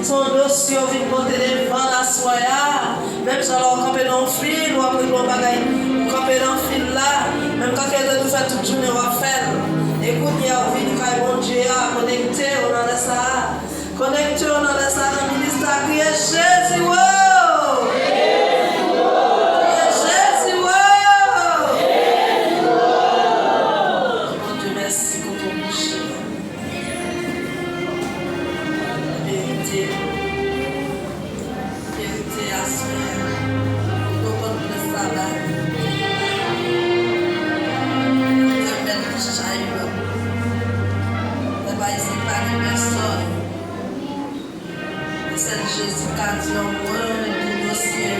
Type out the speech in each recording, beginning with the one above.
Son dossier vient porter devant la soya. Même si on campe dans le fil, ou après on bagaille, on campe dans le fil là. Même quand quelqu'un nous fait toute journée, on va faire. Écoute, il y a une vie qui bon Dieu à connecter, on en laisse ça. Connecter, on en laisse ça dans le ministère. Criez Jésus, wow! Criez Jésus, wow! Mon Dieu, merci pour ton bouche. Vérité. Vérité à soi. Nous comptons le sabbat. C'est Jésus qui a dit au monde du dossier.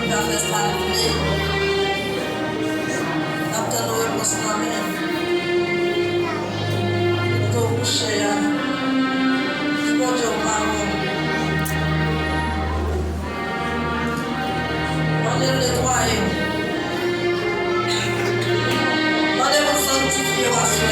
Il va faire ça avec nous. Après nous, on se ramène. Nous sommes couchés. Nous sommes parole. On est nettoyé. On est sanctifié à soi.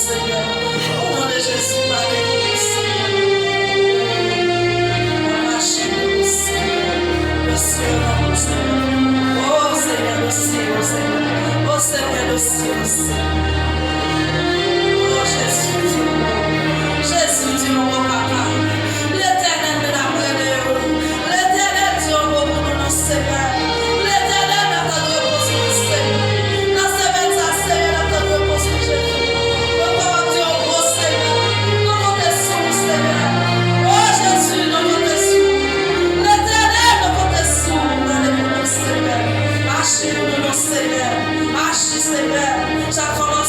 Seigneur. Au nom de Jésus, parlez pour nous, Seigneur. Marchez-nous, Seigneur. Le ciel, Seigneur. Oh Seigneur, le ciel, Seigneur. Oh Seigneur, le ciel, Seigneur. Oh Jésus, Dieu. Jésus, Dieu, mon papa. L'Éternel me l'a prêté. L'Éternel, Dieu, mon pour nous, Seigneur. L'Éternel n'a pas de repos sur nous, Seigneur. Dans ce matin, Seigneur, n'a pas de repos sur Jésus. Encore Dieu, oh Seigneur. Nous comptons sur nous, Seigneur. Oh Jésus, nous comptons sur nous. L'Éternel, nous comptons sur nous. Dans les noms, Seigneur. Marchez-nous, Seigneur. Marchez, Seigneur. Chaque fois,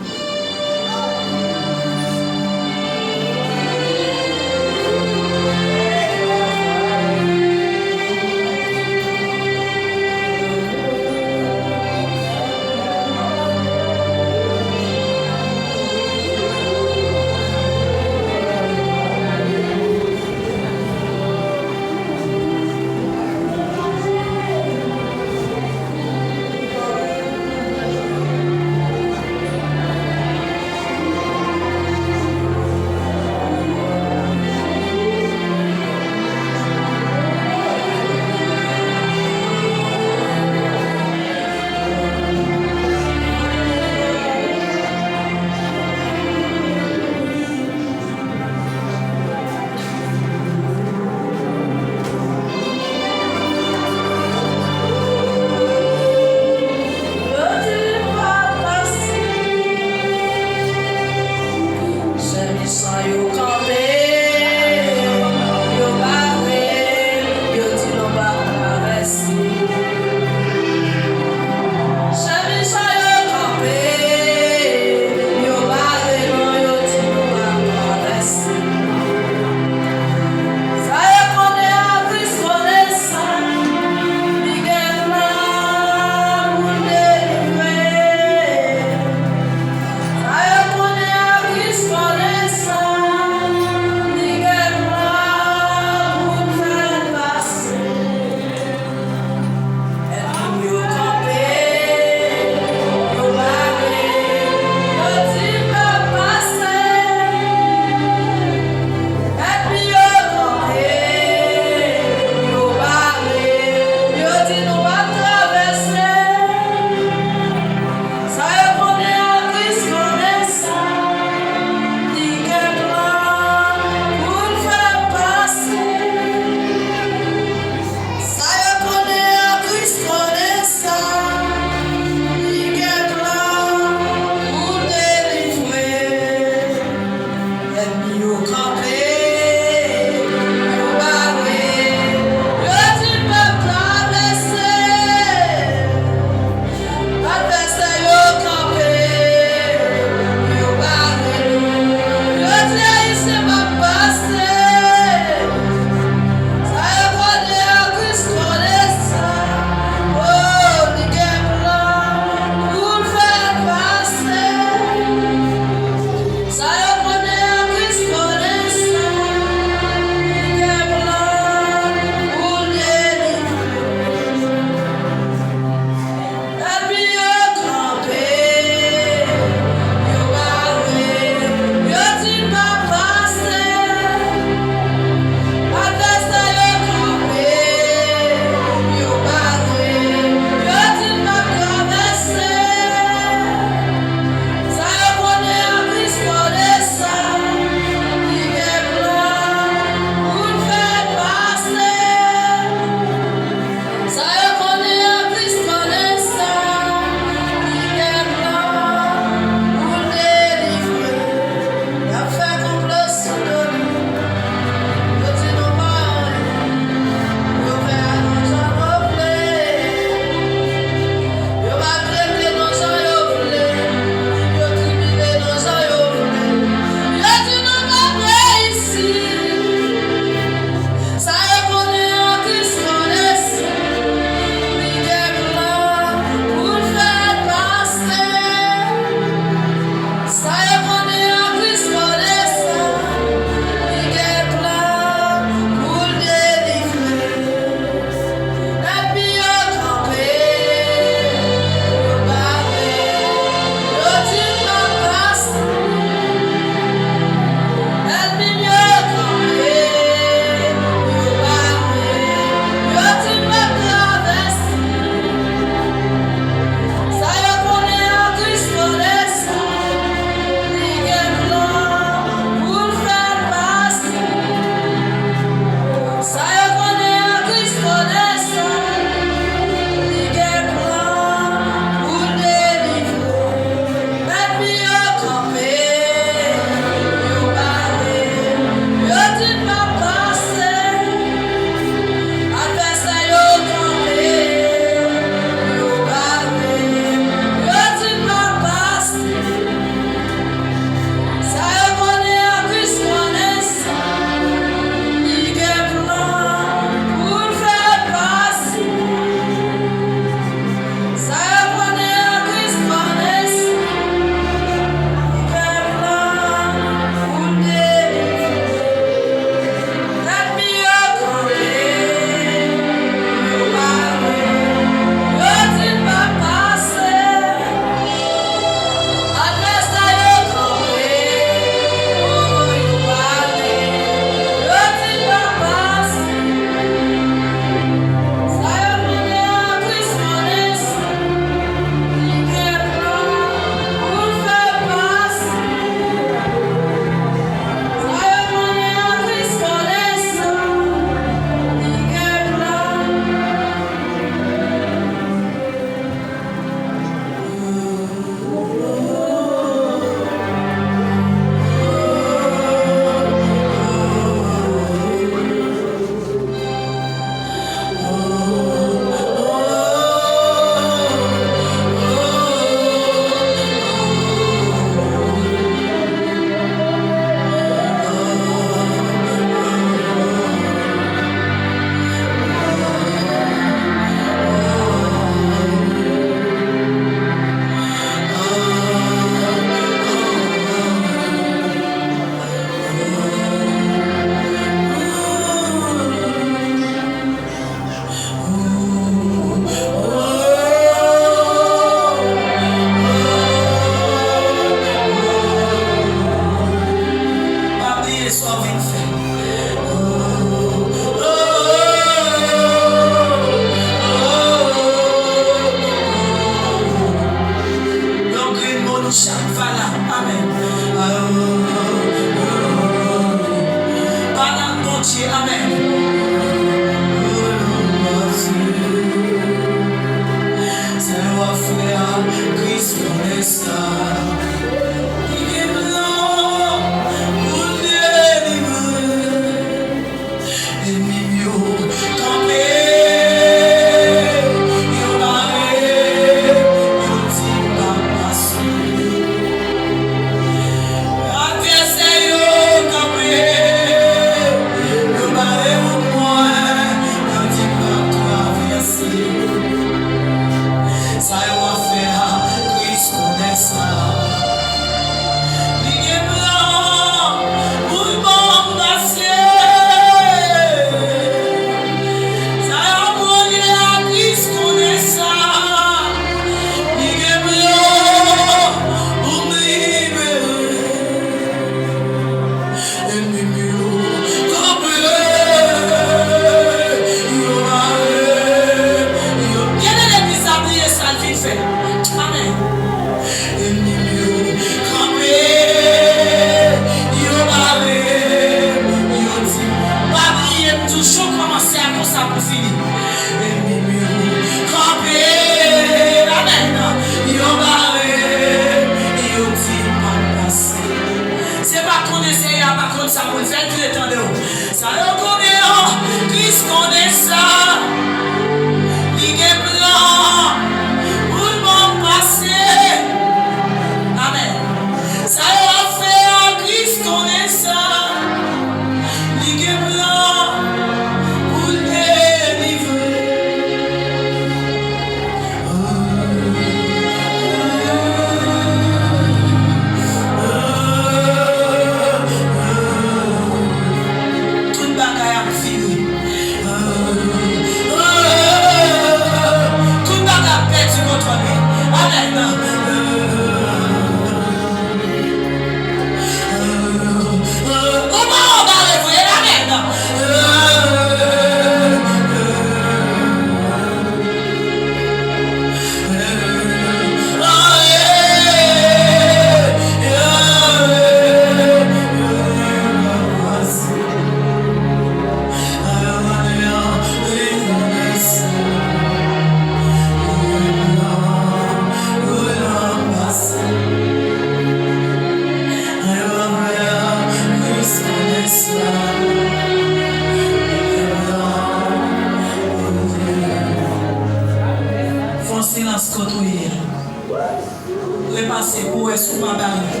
Repasser pour est-ce qu'on va barrer.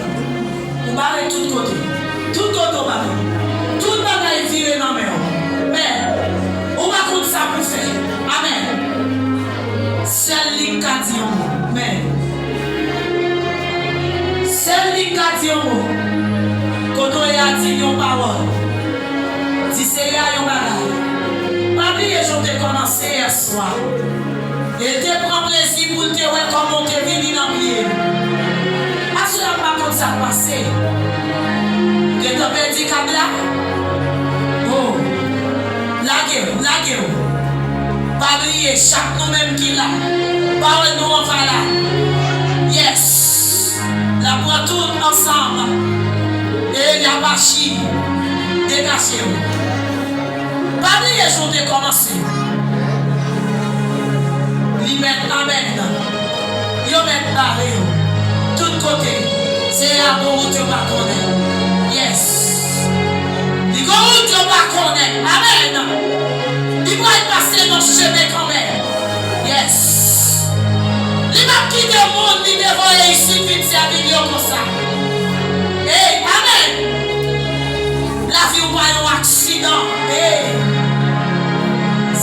On barre tout côté. Tout côté on barre. Tout le monde est viré dans la main. Mais, on va contre ça pour faire. Amen. Seul les quatre dions. Mais, seul les quatre dions. Quand on a dit une parole, si c'est là une bagaille. Pas oublier, je t'ai commencé hier soir. Et te prend plaisir pour te voir comment tu es venu dans le pied. Absolument pas comme ça passé. Tu as perdu comme là. Oh, la guerre. Pas oublier, chaque nom même qui l'a. Parle-nous en là. Yes. La prend tout ensemble. Et il y a pas chi. Dégagez-vous. Pas oublier, je t'ai commencé. Li met amen. Yo met barré. Tout côté. C'est la route tu pas connaître. Yes. Li go route tu pas connaître. Amen. Li va passer dans chemin quand même. Yes. Li va quitter le monde, li devant ici vite servir comme ça. Hey, amen. La vie ou pas un accident. Hey.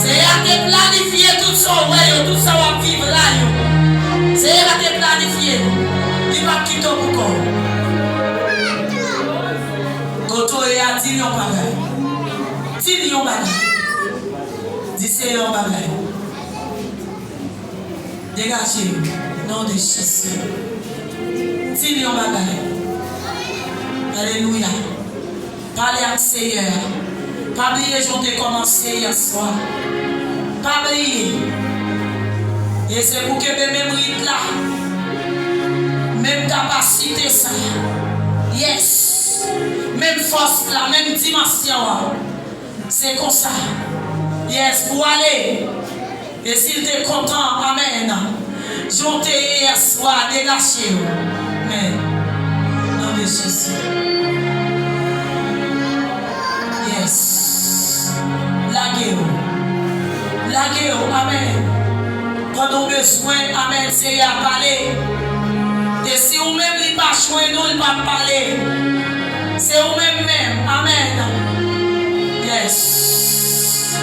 C'est à te planifier tout ça, tout ça va vivre là. C'est à te planifier. Il va quitter pour corps. Quand tu as 10 millions de 10 millions de 10 millions de dégagez, nom de Jésus. 10 millions de alléluia. Parlez avec le Seigneur. Pas oublier, je t'ai commencé hier soir. Pas oublier. Et c'est pour que même rythme là, même capacité ça, yes, même force là, même dimension, c'est comme ça. Yes, pour aller. Et s'il t'est content, amen. Jontez hier soir, dégagez-vous. Mais, nom de Jésus. Yes. Laguez-vous. Amen. Quand on a besoin, amen, c'est à parler. Et si vous-même, il pas choisi, nous, il va parler. C'est vous-même. Amen. Yes.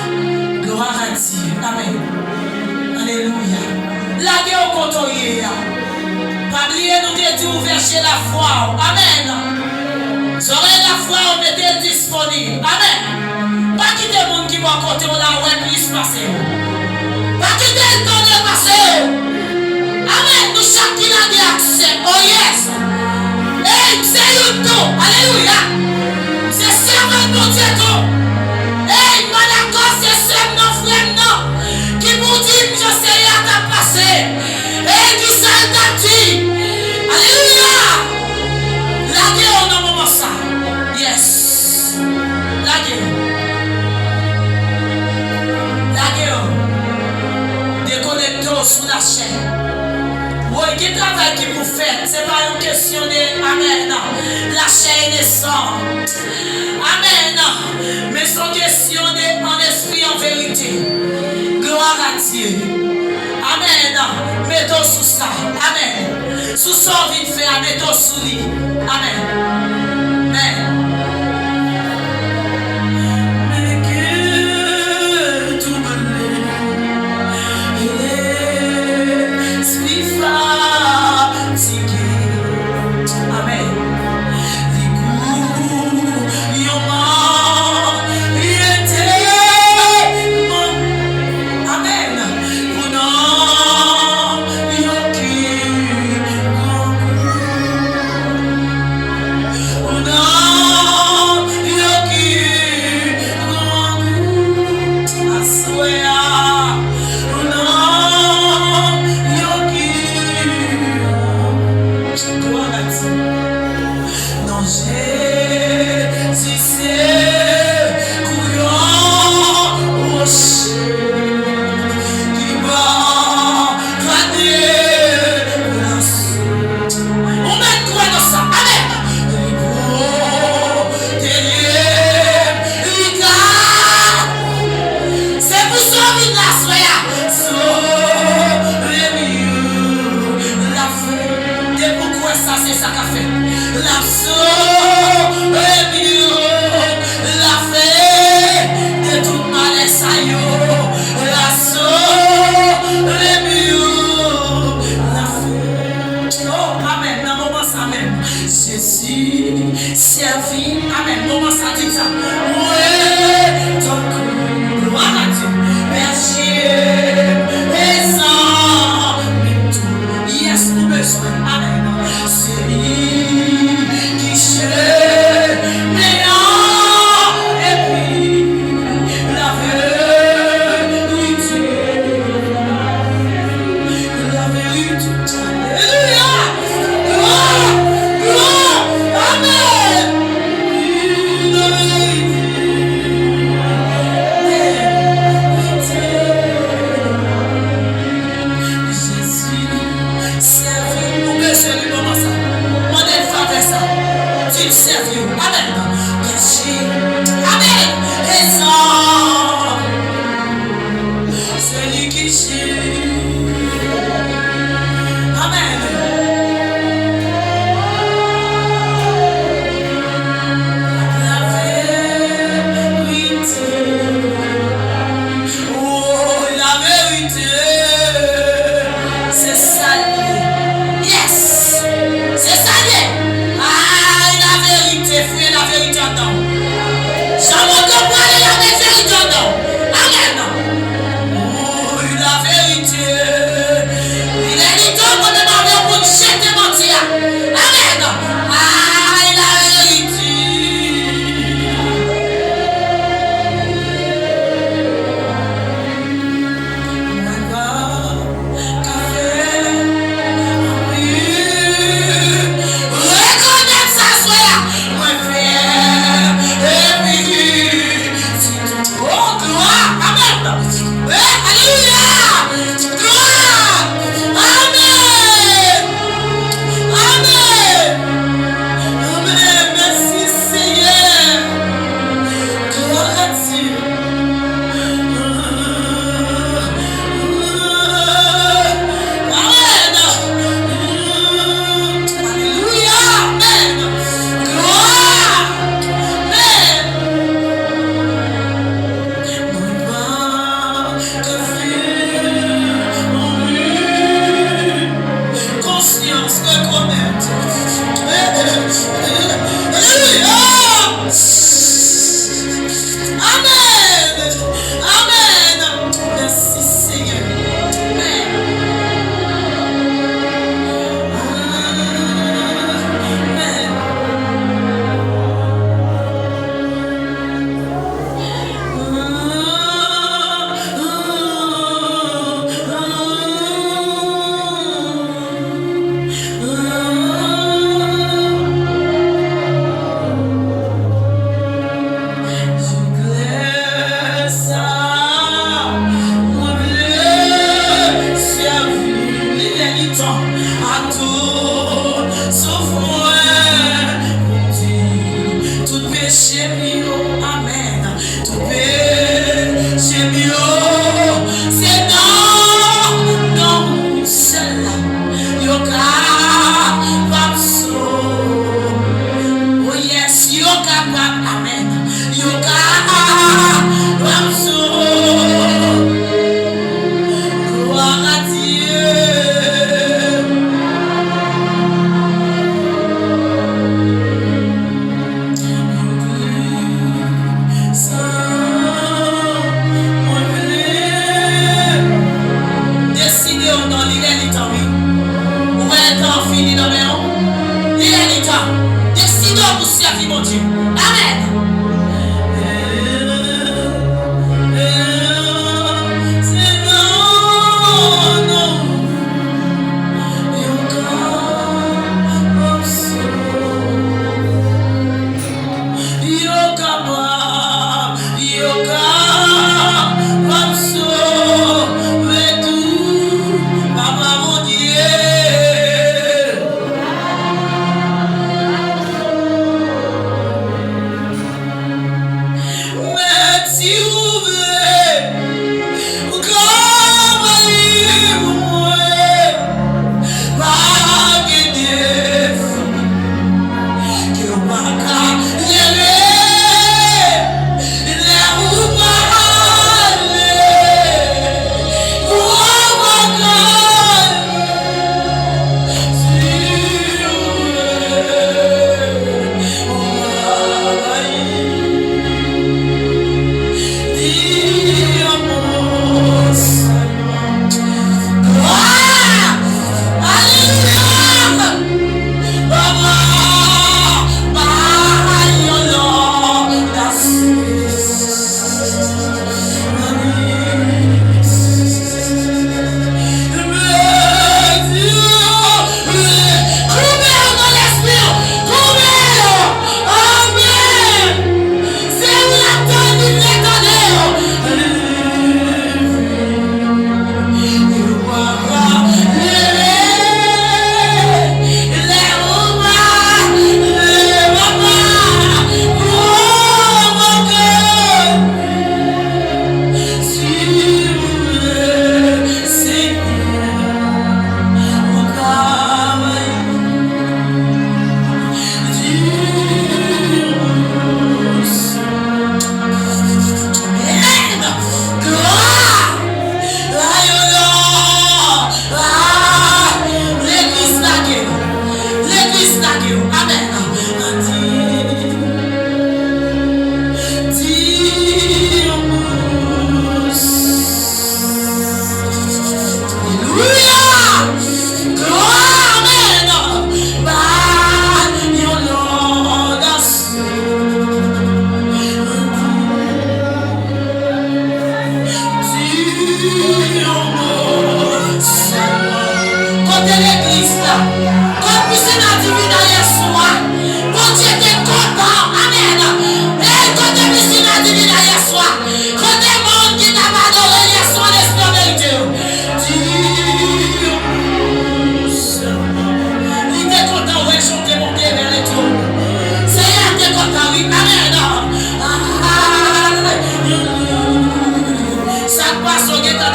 Gloire à Dieu. Amen. Alléluia. Laguez-vous quand on y est. Pas oublier, nous te dit ouvert chez la foi. Amen. Soyez la foi, on était disponible. Amen. Pas quitter le monde qui va côté, on a ouais plus passer. Pas quitter le temps de passer. Amen. Nous chacun a des accès. Oh yes. Hey, c'est une tout. Alléluia. C'est servant de Dieu tout. Hey, madame, c'est ça, non, frère, non. Qui vous dit, je sais, à ta passer. Hey, qui ça t'a dit. Alléluia. Laguez au nom moment ça. Yes. Laguez. Déconnectez sous la chaîne. Oui, qui travail qui vous faites, ce n'est pas une question de amen. La chaîne est sans. Amen. Mais c'est une question de en esprit, en vérité. Gloire à Dieu. Amen. Mettons sous ça. Amen. Sous ça, on vient de faire, mettons sous lui. Amen. Amen.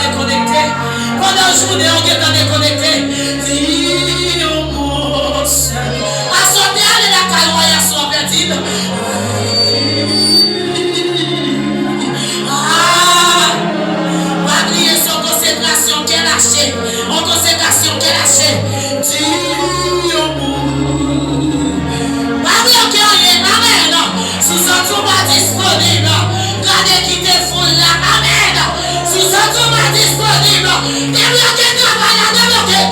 déconnecté. Pendant la journée, on est déconnecté. Dis mon Seigneur. À sortir de la caille, à soi perdue. Malgré son consécration qu'elle a lâchée. En consécration qu'elle a lâchée. Dis amen. Si ça tout pas disponible, gardez qui te font là. Amen. Si ça tout pas disponible, débloquez travail là, débloquez.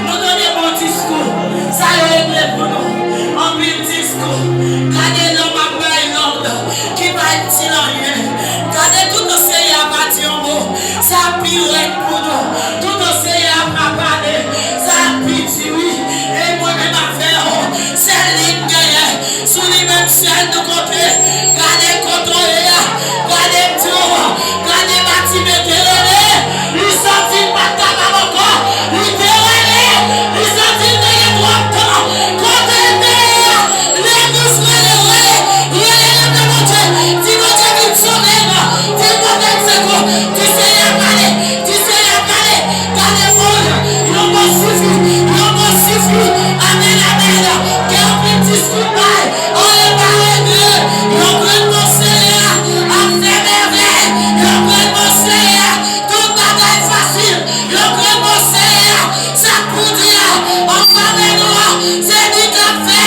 nous donnons bon discours. Ça y est, pour nous. En pile discours. Gardez l'homme à bail l'ordre. Qui va être dit rien. Gardez tout océan à bâtir un mot. Ça pire pour nous. Tout océan à parler. Ça pire, oui. Et moi-même à faire. C'est ligne gagnée. Sous les mêmes chaînes de côté. Gardez contrôler. Gardez tout. Gardez bâtiment télé. Ils sont dit pas ta maman encore. Ils télé. Ils sont dit de y avoir temps. Côté les douces relais. Relais de mon Dieu. Dis mon Dieu qui te sauve. Dis mon Dieu c'est quoi. Tu sais y parler. Tu sais y parler. Gardez vous. Ils m'ont suffi. Ils m'ont suffi. Amen, amen. Quel petit scoop. On est parlé d'eux. Ils ont pris mon Seigneur. À faire merveille. Ils ont pris mon Seigneur. Tout bagaille facile. Ils ont pris mon Seigneur. Ça pour dire. On va avec nous. C'est du café.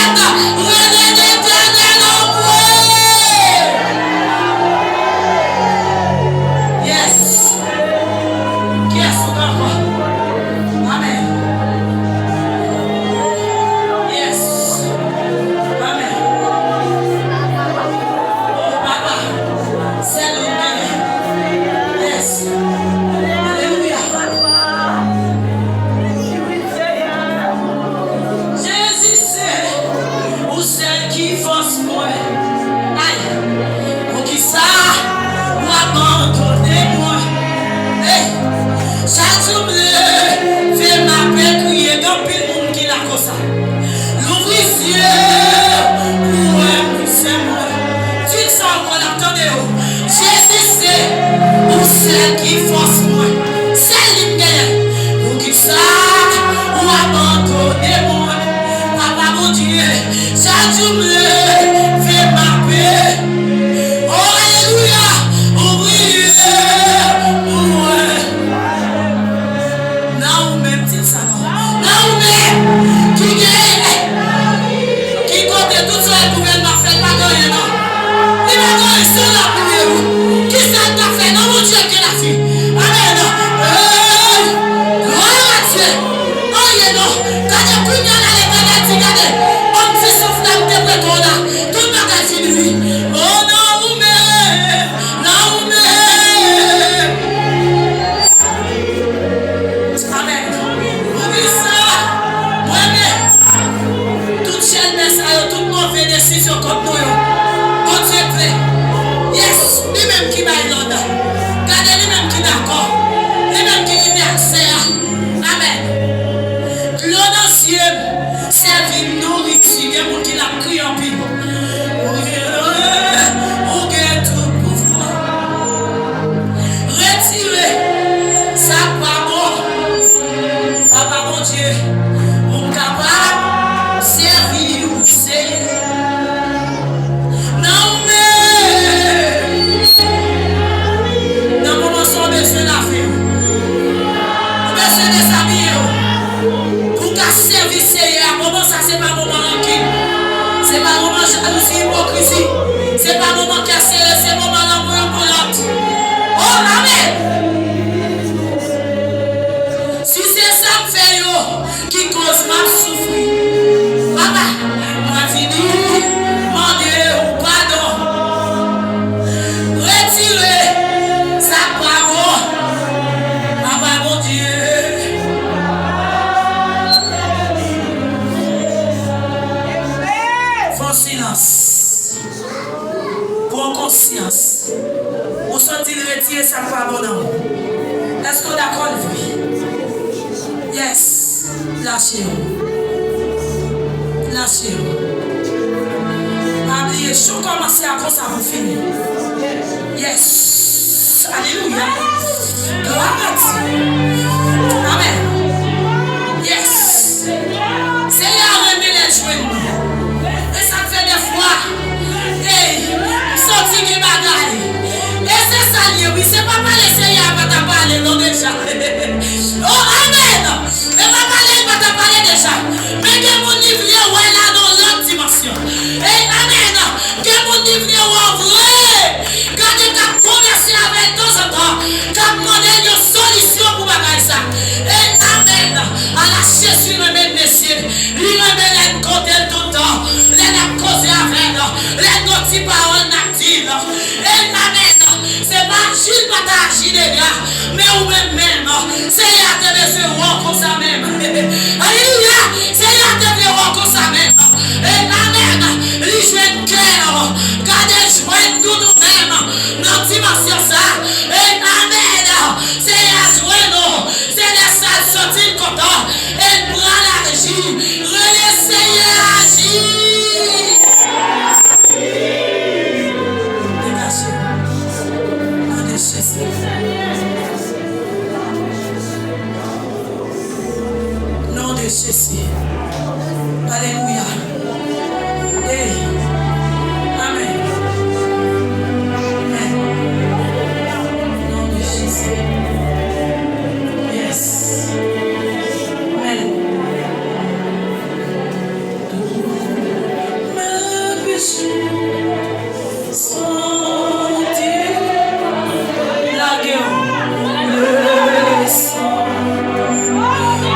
Relais d'éternel en Yes. Qui est son enfant? Amen. Yes. Amen. Oh, Papa. C'est le meilleur. Yes. Alléluia. Jésus, c'est ou celle qui force moi. Aïe. Pour qui ça? Ou abandonner moi. Hey. Chaque jour, fait ma paix, crier dans pile monde qui l'a comme ça. L'ouvrier, ouais, c'est moi. Tu le sens qu'on attendait. Jésus, c'est ou celle qui force moi. C'est l'idée. Pour qui ça, ou abandonner moi. Papa, mon Dieu, chaque jour, fait ma paix. Oh, alléluia. Ouvrier, ouais. Là où même, dit ça, non. Là où même, qui gagne, qui compte tout ça, le gouvernement fait pas gagner, non. Il va gagner sur la pluie. Qui ça t'a fait, non, mon Dieu, qui l'a fait. Amen, non. Gloire à Dieu. Oh, yeah, non. Quand il y a plus de gens dans les bagages, regardez, on fait souffle dans le dépreton là. Tout le bagage fini. Oh, non, où même, là où même. Amen. Oublie ça. Moi-même. Toute chaîne message, toute mauvaise décision contre nous. Bon Dieu plaît. Yes. Lui-même qui va y l'ordre. Gardez lui-même qui d'accord. Lui-même qui dit accès. Amen. L'onosième. Servir nourriture. Il y a monde qui l'a crié en pile. Ou tout pouvoir. Retirez. Ça pas bon. Papa mon Dieu, on est capable de servir ou c'est. Non mais, dans mon moment, on besoin de la vie. On besoin de s'habiller. Pour qu'à servir c'est à moment ça c'est pas moment rancune. C'est pas moment jalousie, hypocrisie. C'est pas moment cassé, c'est moment l'amour pour l'autre. Oh amen. Si c'est ça que fait yo, qui cause ma souffrir, papa, moi fini, demandez ou pardon, retirez sa parole, papa mon Dieu. Faux silence, pour conscience, on sent-il retirer sa parole dans vous. Est-ce qu'on est d'accord avec lui? Yes, lâchez-vous. Lâchez-vous. Pas oublier, je commence à cause ça vous finir. Yes. Alléluia. Gloire à Dieu. Amen. Yes. C'est là où on met les jouets. Et ça fait des fois. Hey, sorti qui bagaille. Et c'est ça, oui, c'est pas mal essayer à parler, non déjà. Oh, amen. Et ma parler, il va te parler déjà. Mais que mon livre est là dans l'autre dimension. Et amen. Que mon livre est vrai. Jésus remet messieurs. Il remet les côté tout le temps. Les n'a causé avec nous. Les petits paroles n'activent. Et m'amène. C'est pas Gilles pas t'agir les gars. Mais ou même c'est à te laisser voir comme ça même. Alléluia. C'est à te laisser voir comme ça même. Et m'amène. Les jouets de cœur. Gardez jouer tout nous-mêmes. Dans dimension ça. Et m'amène. C'est à jouer nous. C'est les salles sortir content. Et prendre la régie. Relaissez agir. Dégagez. Nom de Jésus. Nom de Jésus. Alléluia. Hey. Amen. Amen. Nom de Jésus. Yes. Amen. Mes péchés sont-ils lagués le sang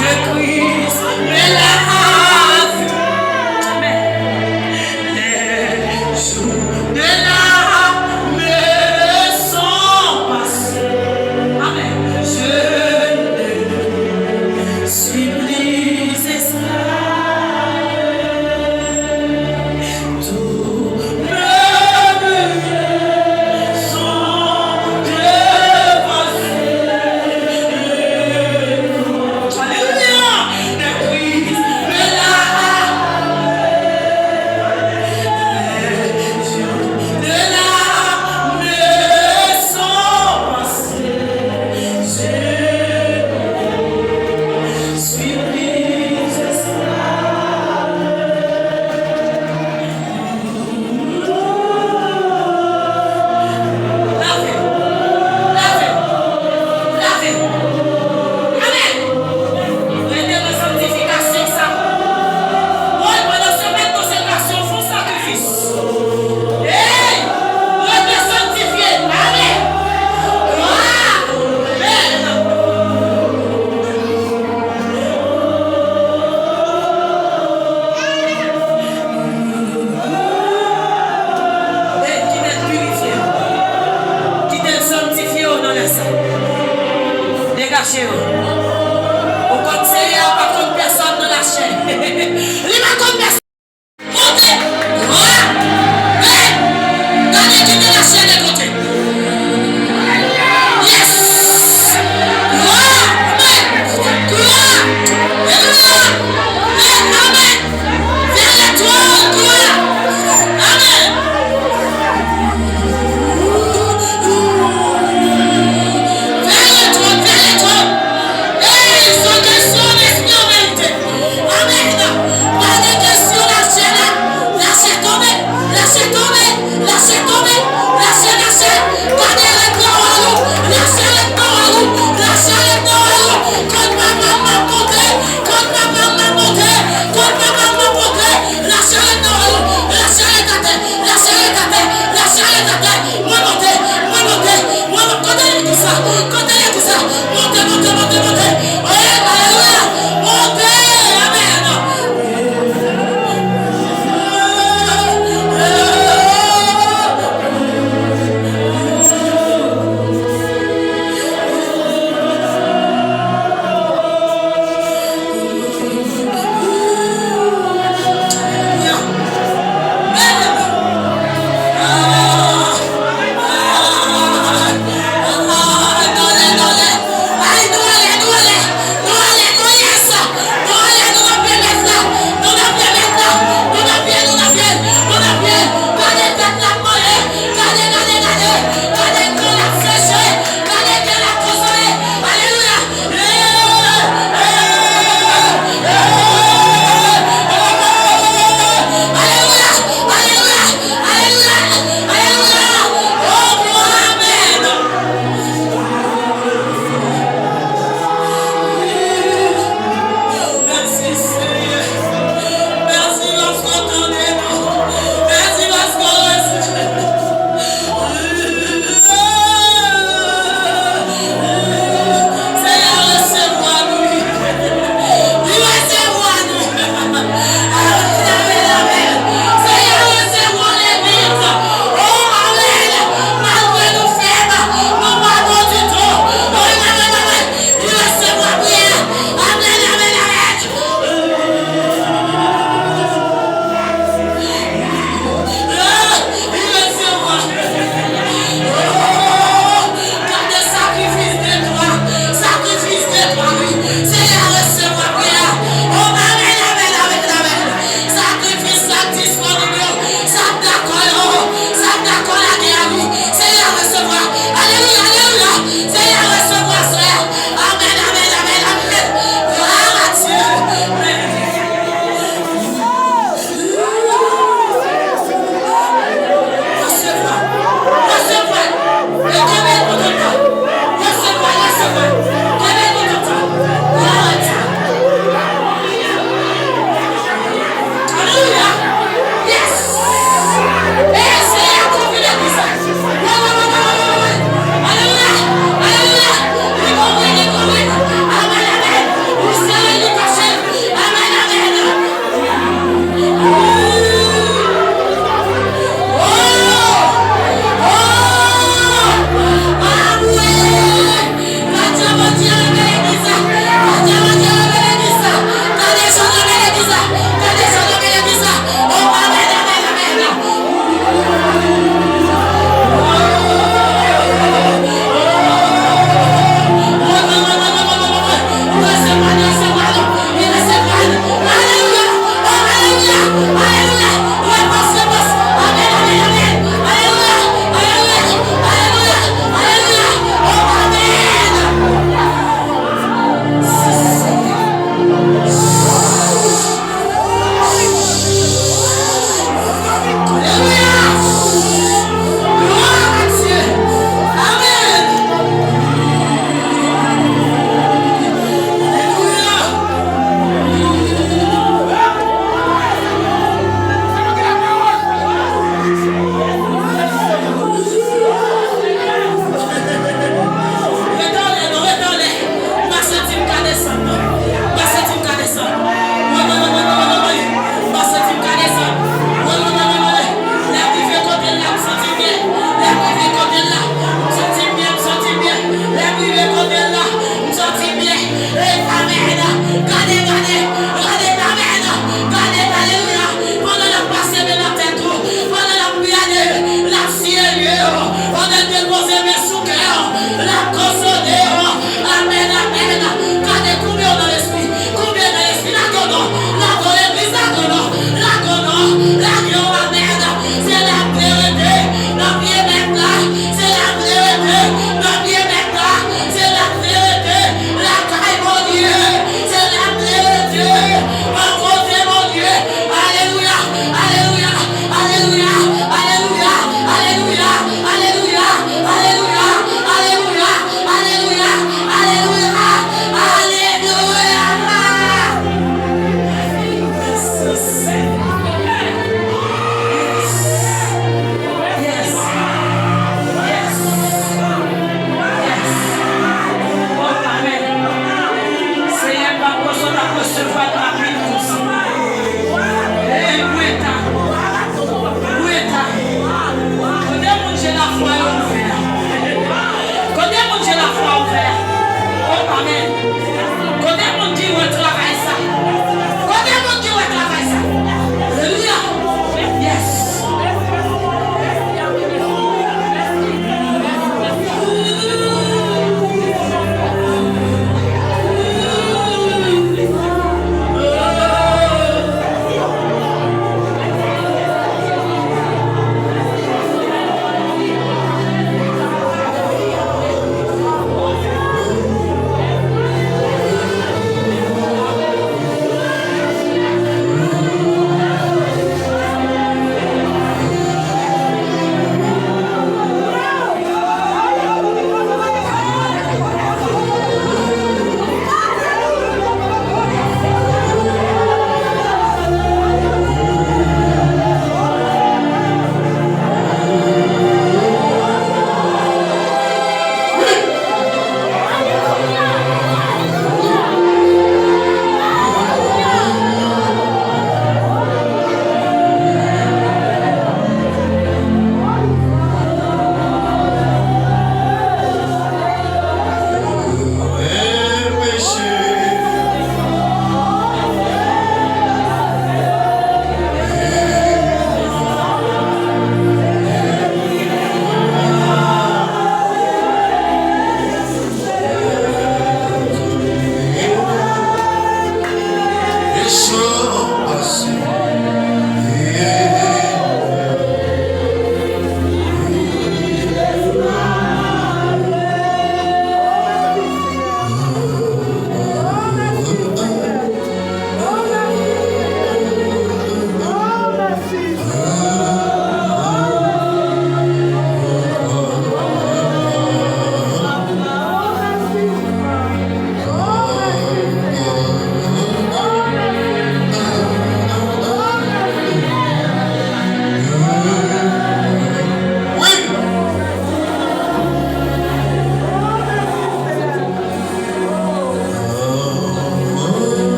de Christ, mais la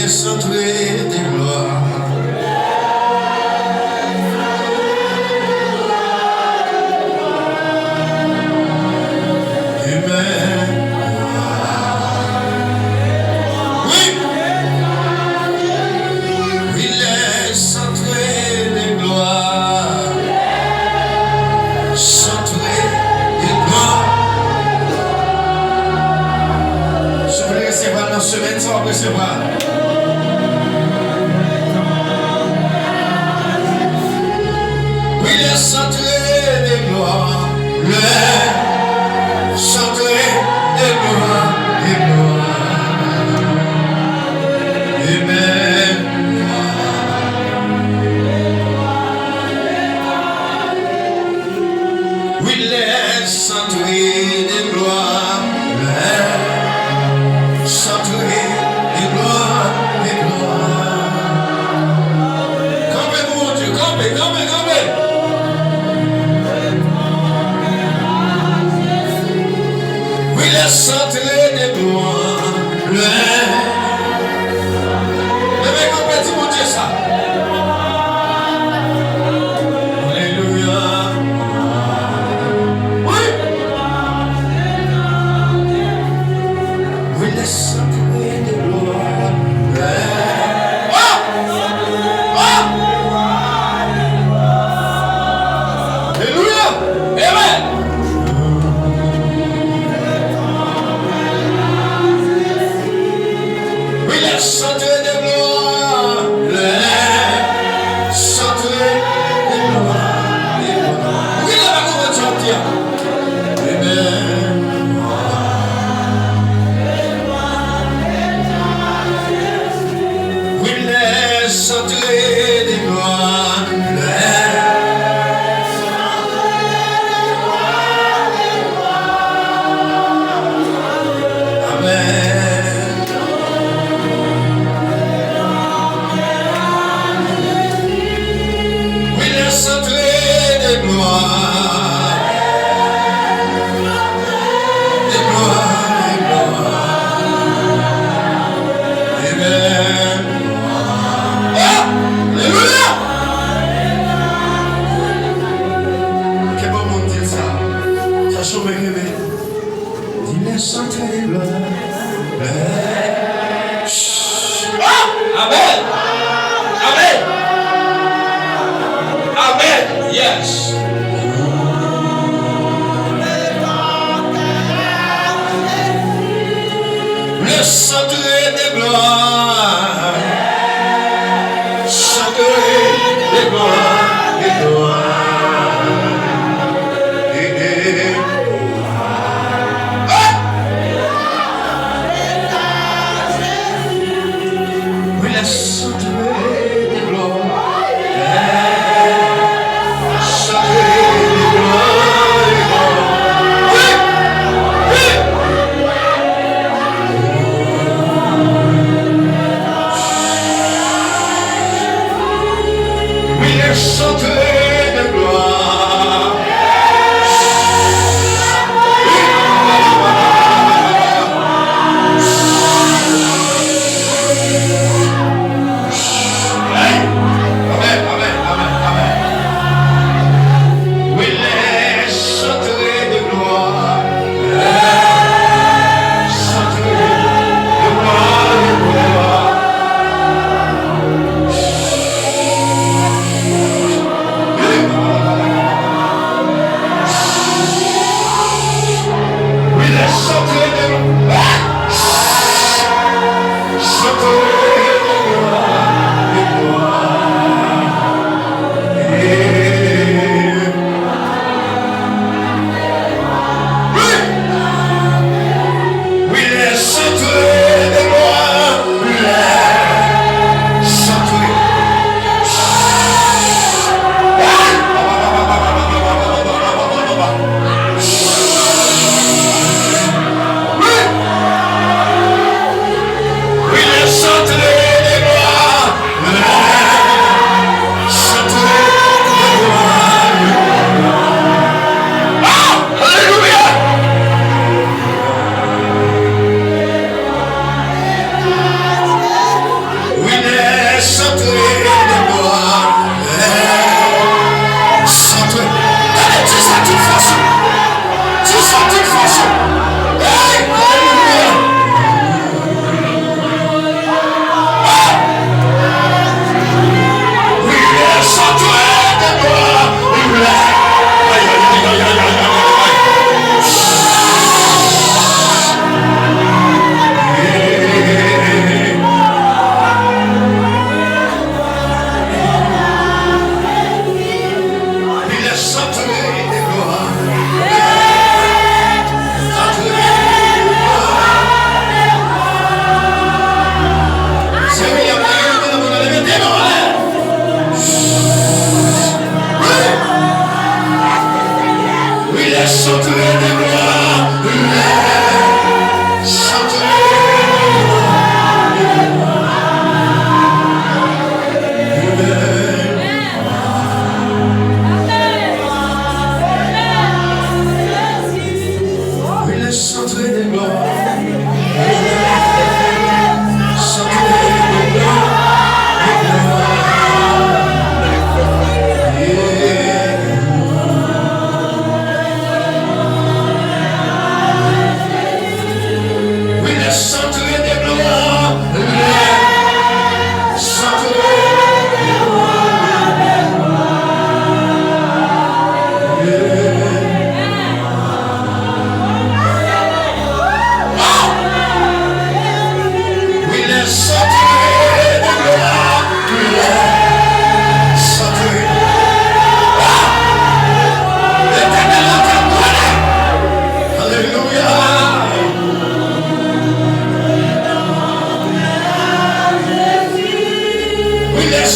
centré des gloires. Semaine sans recevoir. Oui, le centré des gloires, le centré des gloires, des gloires. Amen. Oui, le centré des gloires, centré des gloires, des gloires. Campez, mon Dieu, campez, campez, campez. Oui, le centré des gloires, levez, campez, dis mon Dieu ça. Alléluia. Oui. Oui, le centré des gloires. Alléluia. Amen. Oui, le centré des gloires. Le centré des gloires. Oui, là, va comment tu vas dire. Amen. Oui, le centré des gloires. Amen. Oui, le centré des gloires. Des gloires, des gloires. Amen. Alléluia. Quel bon monde dit ça. Ça chauffe mes bébés. Dis le centré des gloires. Amen. Amen. Amen. Yes. Le centré des gloires. Centré des gloires. Des gloires. Oui, le centré des gloires. Centré des gloires. Oui. Oui. Oui, le centré des gloires. Amen, amen, amen, amen. Oui, les centrés de gloire. Les centrés de gloire, de gloire. Oui, les centrés de gloire. Centrés de gloire, de gloire. Oui, les centrés de gloire. Les centrés. Oui, les centrés.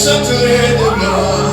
chanter de gloire.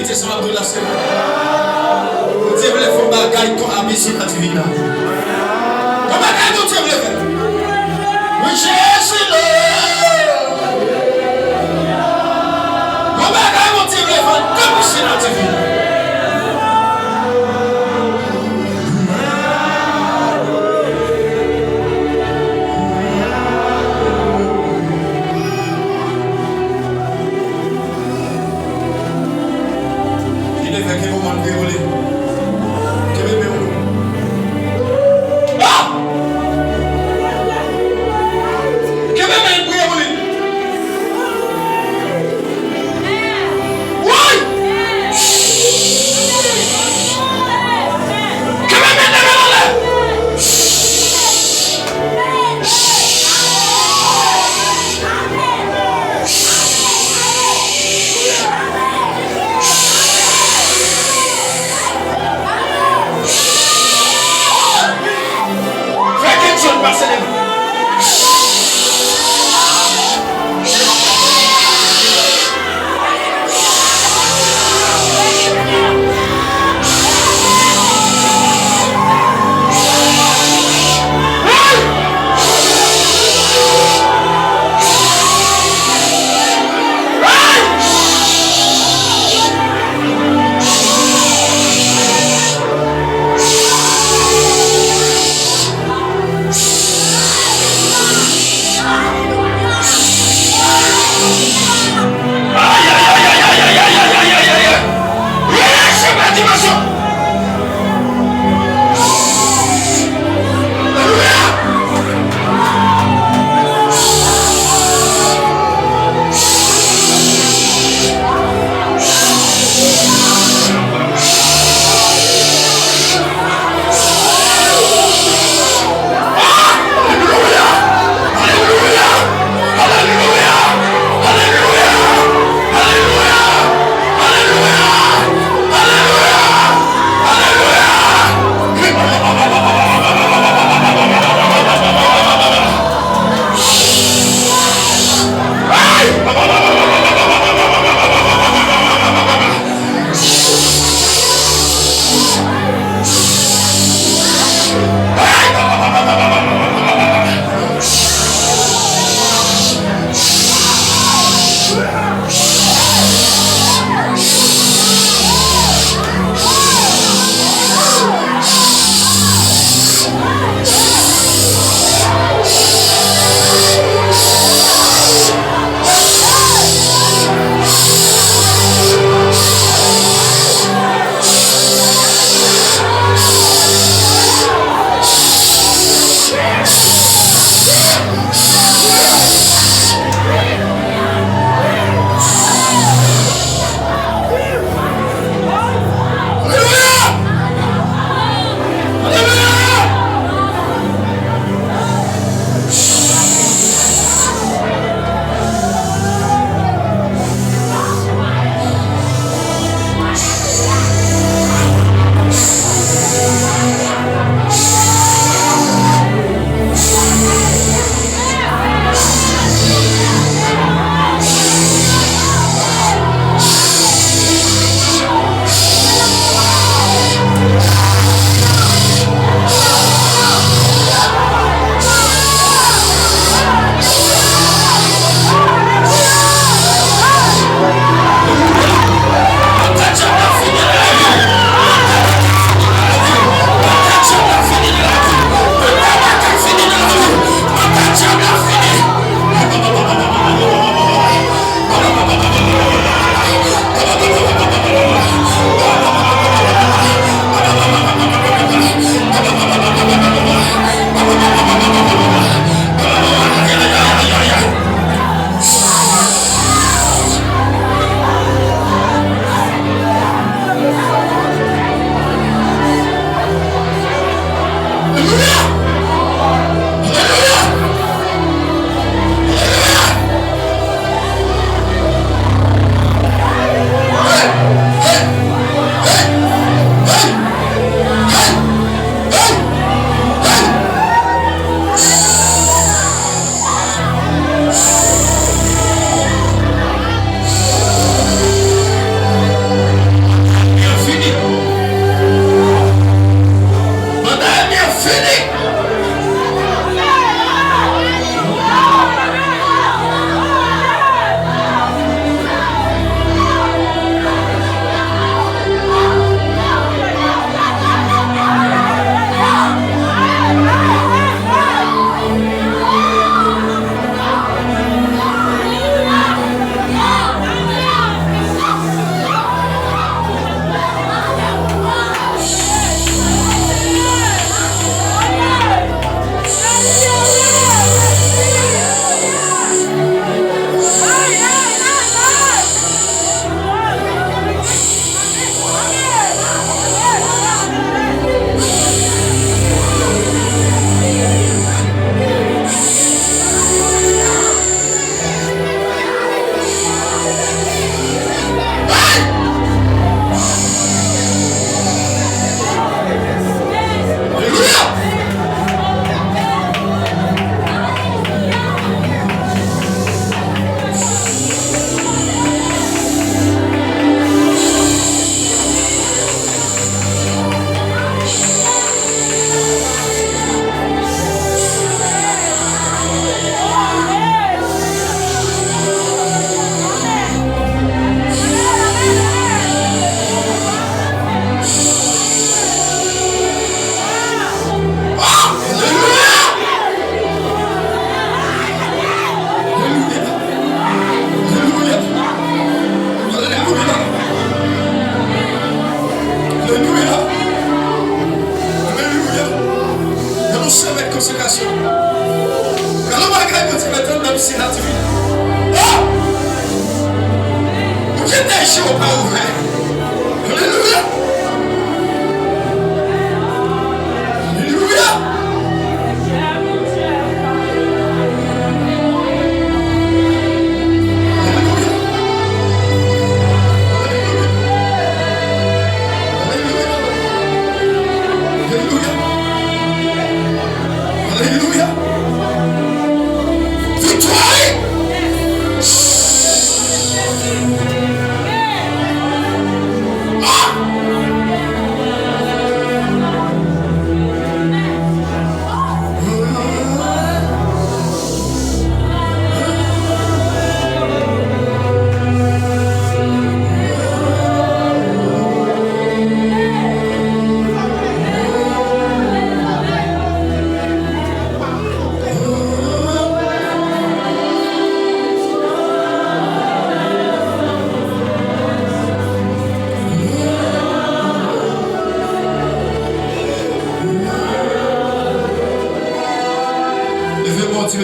quitter ça après la semaine. Dieu voulait faire bagaille comme ami sur la divina. Comme bagaille Dieu voulait faire. Oui, Jésus là. Comme bagaille Dieu voulait faire comme sur la divina.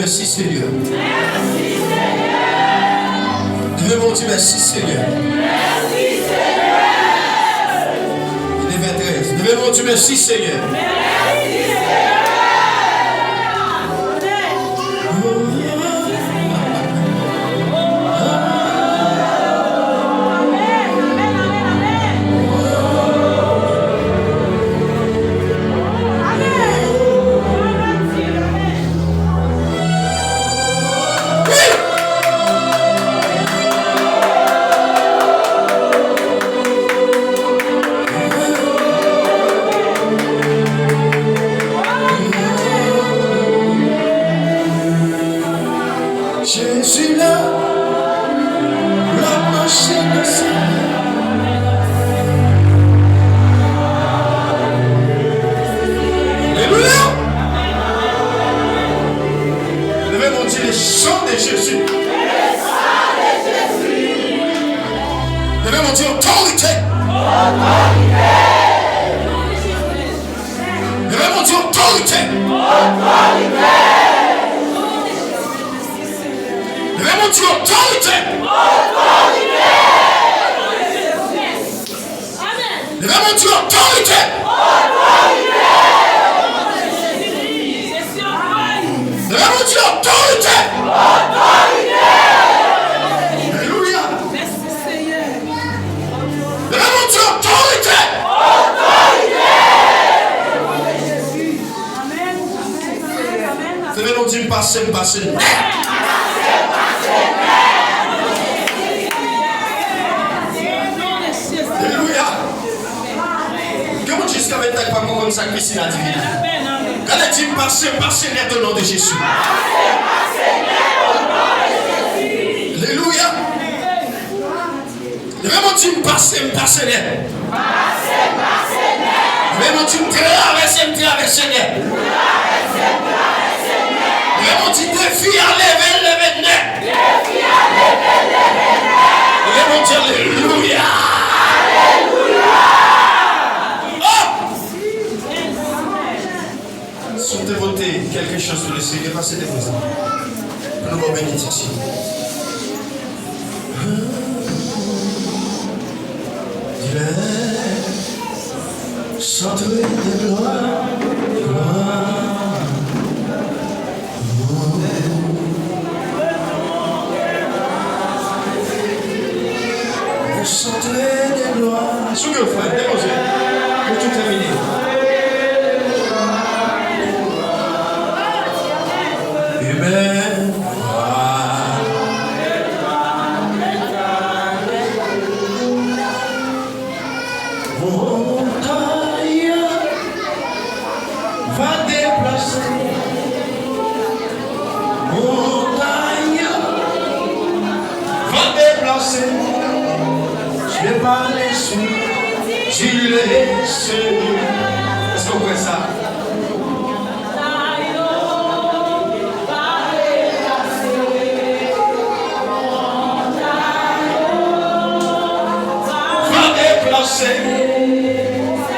merci Seigneur. Levez mon Dieu, merci Seigneur. Il est 23. Levez mon Dieu, merci Seigneur. Jésus là, la machine de sang. Alléluia. Levez mon Dieu, les chants de Jésus. Levez mon Dieu, autorité. Levez mon Dieu, autorité. Levez mon Dieu, autorité. Levez mon Dieu, autorité. Levez mon Dieu, autorité. Alléluia. Levez mon Dieu, autorité. Levez mon Dieu, passez. Alléluia. Que mon Dieu, jusqu'à maintenant, pas comme ça, Christine a dit. Quand elle dit passez net au nom de Jésus. Alléluia. Levez mon Dieu, passez net. Levez mon Dieu, traversez net. Levez mon Dieu, défi à lever net. Levez mon Dieu, alléluia. Sortez voter quelque chose sur le Seigneur, passez des présents. Pour nous bénédiction. Dis-le, chantez de gloire. Chantez de gloire. Sous que frère, déposez. Pour tout terminer. Amen. Montagne va déplacer. Montagne va déplacer. Je vais pas les suivre. Je les suis. Est-ce qu'on voit ça?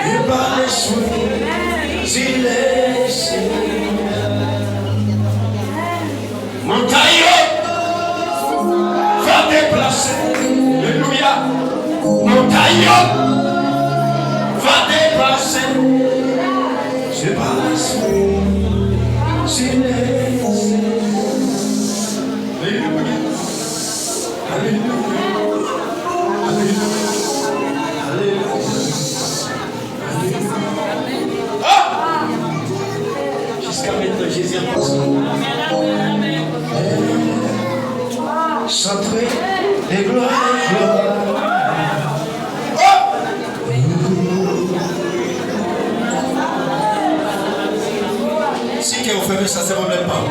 Et par les souris, il est montagne va déplacer. Alléluia. Montagne va déplacer. C'est par les souris, il est Alléluia. Alléluia. Jusqu'à maintenant, Jésus est passé. Chanter les gloires. Si vous faites ça, c'est problème pas.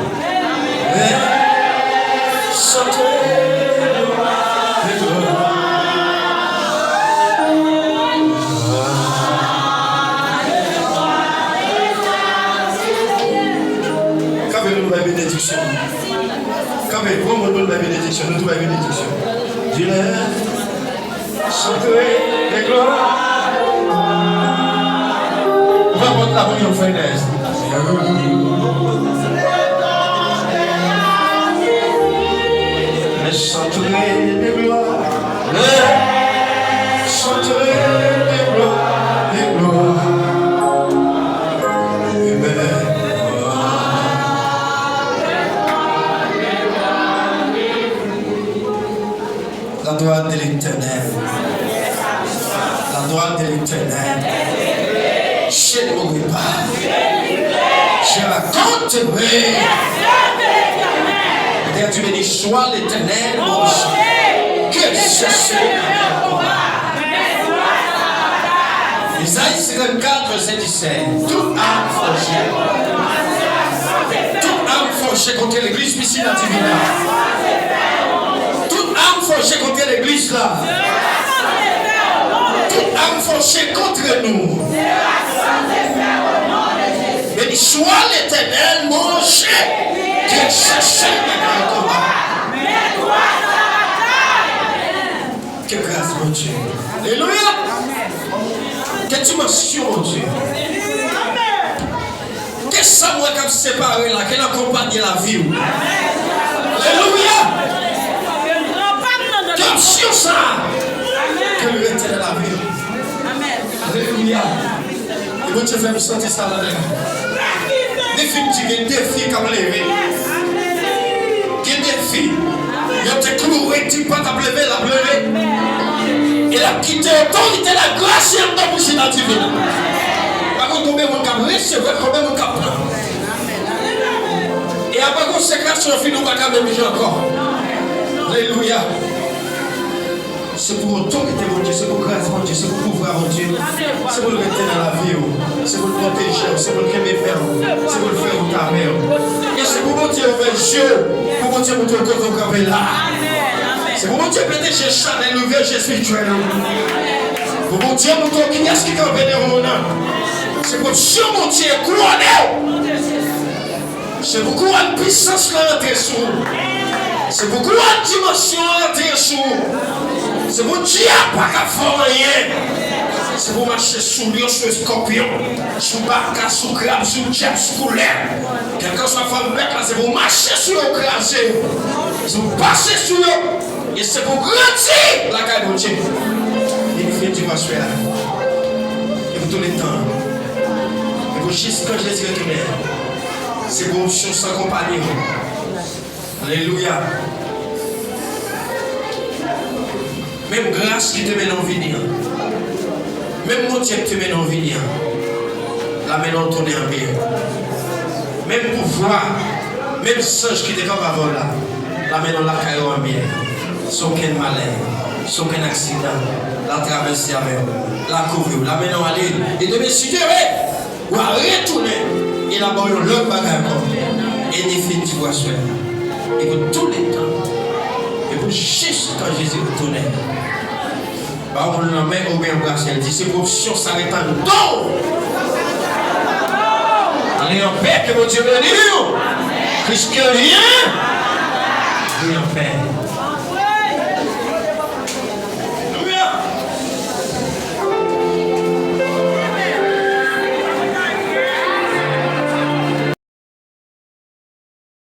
Chanter les gloires. La bénédiction. Quand même, comment on donne la bénédiction, nous trouvons la bénédiction. Dis-le, chanter les gloires. On va prendre la première fois. l'éternel. Je ne mourrai pas. Je raconterai. Peut-être tu me dis, sois l'éternel, mon Dieu. Que chercher un combat. Isaïe 54, verset 17. Toute âme forgée contre l'église, ici dans Divina. Toute âme forgée contre l'église là. Toute âme forgée contre nous. Mais sois l'éternel, mon Dieu, qui cherche un combat. Que grâce, mon Dieu. Alléluia. Que dimension, mon Dieu. Que ça, moi, comme séparé là, qu'elle accompagne la vie. Alléluia. Comme sur ça. Que le retient la vie. Alléluia. Et bon Dieu fait me sentir ça là-dedans. Définitivement, des défis comme lever. Des défis. Il a été cloué, tu peux pas lever, la pleurer. Il a quitté l'autorité, la grâce et la bouche dans divine. Par contre, combien mon cap recevoir, combien mon cap prendre. Et après consécration, nous ne pouvons pas même encore. Alléluia. C'est pour autorité, mon Dieu, c'est pour grâce, mon Dieu, c'est pour pouvoir, mon Dieu. C'est pour le rester dans la vie, c'est pour le protéger, c'est pour le créer faire, c'est pour le faire au carré. Et c'est pour mon Dieu ouvrir les yeux, pour mon Dieu montrer que vous avez là. C'est pour mon Dieu protéger Chanel, l'ouvrir spirituel. Pour mon Dieu montrer qui est-ce qui est venu au nom. C'est pour Dieu, mon Dieu, couronner. C'est pour couronner puissance là, sur. C'est pour couronner dimension là, sur. C'est pour Dieu pas qu'à faire rien. C'est pour marcher sous lion, sous scorpion, sous barca, sous crabe, sous diable, sous colère. Quelqu'un soit femme mec là, c'est pour marcher sur le crasé. C'est pour passer sur eux. Et c'est pour grandir la caille de Dieu. Et il fait du marché là. Et pour tous les temps. Et pour jusqu'à Jésus retourné. C'est pour option sans compagnie. Alléluia. Même grâce qui te mène en vie, même mon Dieu qui te mène en vie, la mène en tourner en bien. Même pouvoir, même singe qui te fait avant là, la mène en la caille en bien. Sans aucun malheur, sans aucun accident, la traverser avec la couvrir, la mène en aller, et de me suivre, ou à retourner, et là-bas, il y a l'autre bagage encore. Et définitivement, et pour tous les temps, et pour juste quand Jésus retourne. Bah, on l'a met au bien grâce, elle dit, c'est pour option s'arrêter en dos. Allez en paix, que mon Dieu bénisse. Christ que rien. Allez en paix.